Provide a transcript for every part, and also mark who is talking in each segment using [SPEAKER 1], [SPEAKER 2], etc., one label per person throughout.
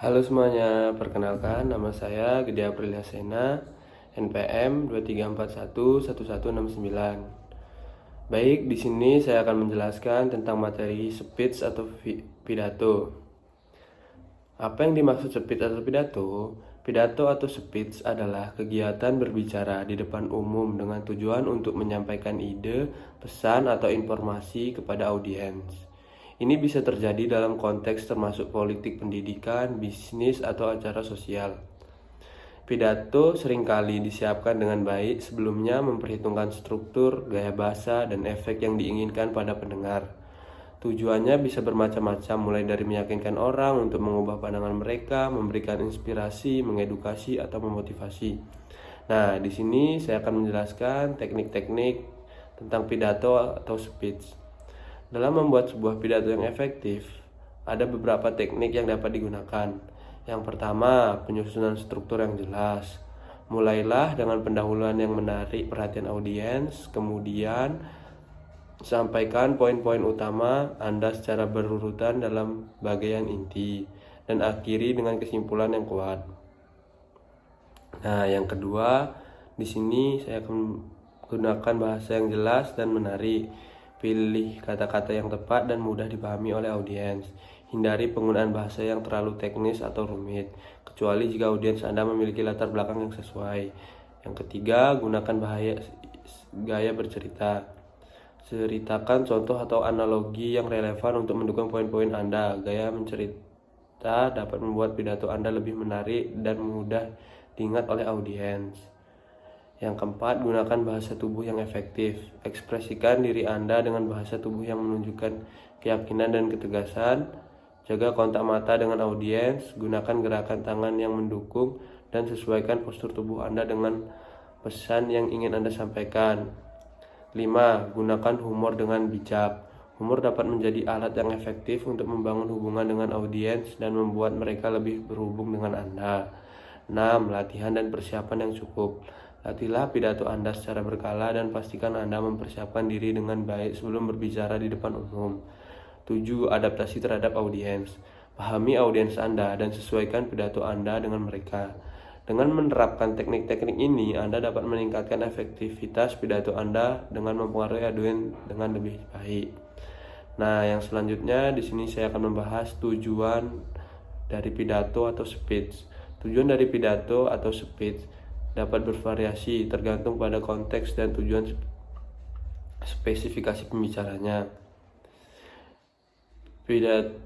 [SPEAKER 1] Halo semuanya, perkenalkan nama saya Gede Aprilia Sena, NPM 23411169. Baik, di sini saya akan menjelaskan tentang materi speech atau pidato. Apa yang dimaksud speech atau pidato? Pidato atau speech adalah kegiatan berbicara di depan umum dengan tujuan untuk menyampaikan ide, pesan, atau informasi kepada audiens. Ini bisa terjadi dalam konteks termasuk politik, pendidikan, bisnis, atau acara sosial. Pidato seringkali disiapkan dengan baik, sebelumnya memperhitungkan struktur, gaya bahasa, dan efek yang diinginkan pada pendengar. Tujuannya bisa bermacam-macam, mulai dari meyakinkan orang untuk mengubah pandangan mereka, memberikan inspirasi, mengedukasi, atau memotivasi. Nah, di sini saya akan menjelaskan teknik-teknik tentang pidato atau speech. Dalam membuat sebuah pidato yang efektif, ada beberapa teknik yang dapat digunakan. Yang pertama, penyusunan struktur yang jelas. Mulailah dengan pendahuluan yang menarik perhatian audiens, kemudian sampaikan poin-poin utama Anda secara berurutan dalam bagian inti, dan akhiri dengan kesimpulan yang kuat. Nah, yang kedua, di sini saya akan gunakan bahasa yang jelas dan menarik. Pilih kata-kata yang tepat dan mudah dipahami oleh audiens. Hindari penggunaan bahasa yang terlalu teknis atau rumit, kecuali jika audiens Anda memiliki latar belakang yang sesuai. Yang ketiga, gunakan gaya bercerita. Ceritakan contoh atau analogi yang relevan untuk mendukung poin-poin Anda. Gaya mencerita dapat membuat pidato Anda lebih menarik dan mudah diingat oleh audiens. Yang keempat, gunakan bahasa tubuh yang efektif. Ekspresikan diri Anda dengan bahasa tubuh yang menunjukkan keyakinan dan ketegasan. Jaga kontak mata dengan audiens, gunakan gerakan tangan yang mendukung, dan sesuaikan postur tubuh Anda dengan pesan yang ingin Anda sampaikan. 5. Gunakan humor dengan bijak. Humor dapat menjadi alat yang efektif untuk membangun hubungan dengan audiens dan membuat mereka lebih berhubung dengan Anda. 6. Latihan dan persiapan yang cukup. Latihlah pidato Anda secara berkala dan pastikan Anda mempersiapkan diri dengan baik sebelum berbicara di depan umum. 7. Adaptasi terhadap audiens. Pahami audiens Anda dan sesuaikan pidato Anda dengan mereka. Dengan menerapkan teknik-teknik ini, Anda dapat meningkatkan efektivitas pidato Anda dengan mempengaruhi audiens dengan lebih baik. Nah, yang selanjutnya di sini saya akan membahas tujuan dari pidato atau speech. Tujuan dari pidato atau speech dapat bervariasi tergantung pada konteks dan tujuan spesifikasi pembicaranya.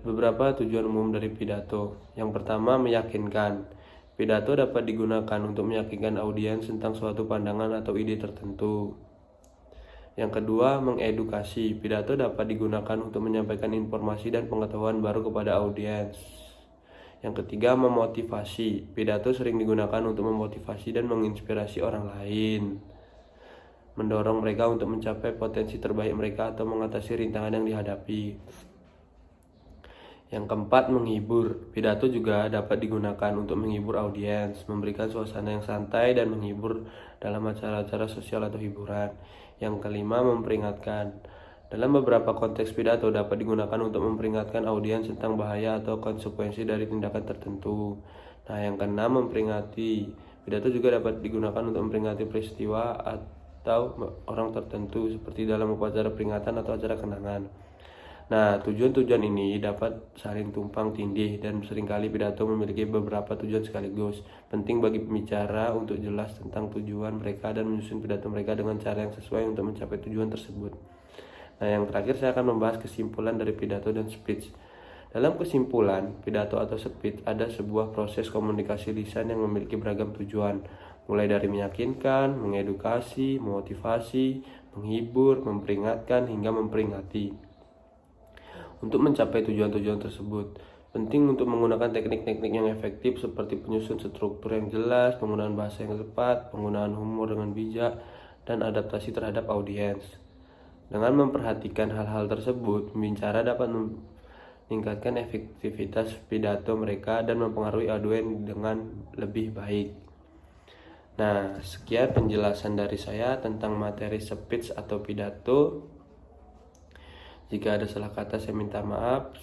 [SPEAKER 1] Beberapa tujuan umum dari pidato. Yang pertama, meyakinkan. Pidato dapat digunakan untuk meyakinkan audiens tentang suatu pandangan atau ide tertentu. Yang kedua, mengedukasi. Pidato dapat digunakan untuk menyampaikan informasi dan pengetahuan baru kepada audiens. Yang ketiga, memotivasi. Pidato sering digunakan untuk memotivasi dan menginspirasi orang lain, mendorong mereka untuk mencapai potensi terbaik mereka atau mengatasi rintangan yang dihadapi. Yang keempat, menghibur. Pidato juga dapat digunakan untuk menghibur audiens, memberikan suasana yang santai dan menghibur dalam acara-acara sosial atau hiburan. Yang kelima, memperingatkan. Dalam beberapa konteks, pidato dapat digunakan untuk memperingatkan audiens tentang bahaya atau konsekuensi dari tindakan tertentu. Nah, yang keenam, memperingati. Pidato juga dapat digunakan untuk memperingati peristiwa atau orang tertentu, seperti dalam upacara peringatan atau acara kenangan. Nah, tujuan-tujuan ini dapat saling tumpang tindih dan seringkali pidato memiliki beberapa tujuan sekaligus. Penting bagi pembicara untuk jelas tentang tujuan mereka dan menyusun pidato mereka dengan cara yang sesuai untuk mencapai tujuan tersebut. Nah, yang terakhir saya akan membahas kesimpulan dari pidato dan speech. Dalam kesimpulan, pidato atau speech ada sebuah proses komunikasi lisan yang memiliki beragam tujuan, mulai dari meyakinkan, mengedukasi, memotivasi, menghibur, memperingatkan, hingga memperingati. Untuk mencapai tujuan-tujuan tersebut, penting untuk menggunakan teknik-teknik yang efektif seperti penyusun struktur yang jelas, penggunaan bahasa yang tepat, penggunaan humor dengan bijak, dan adaptasi terhadap audiens. Dengan memperhatikan hal-hal tersebut, pembicara dapat meningkatkan efektivitas pidato mereka dan mempengaruhi audiens dengan lebih baik. Nah, sekian penjelasan dari saya tentang materi speech atau pidato. Jika ada salah kata, saya minta maaf.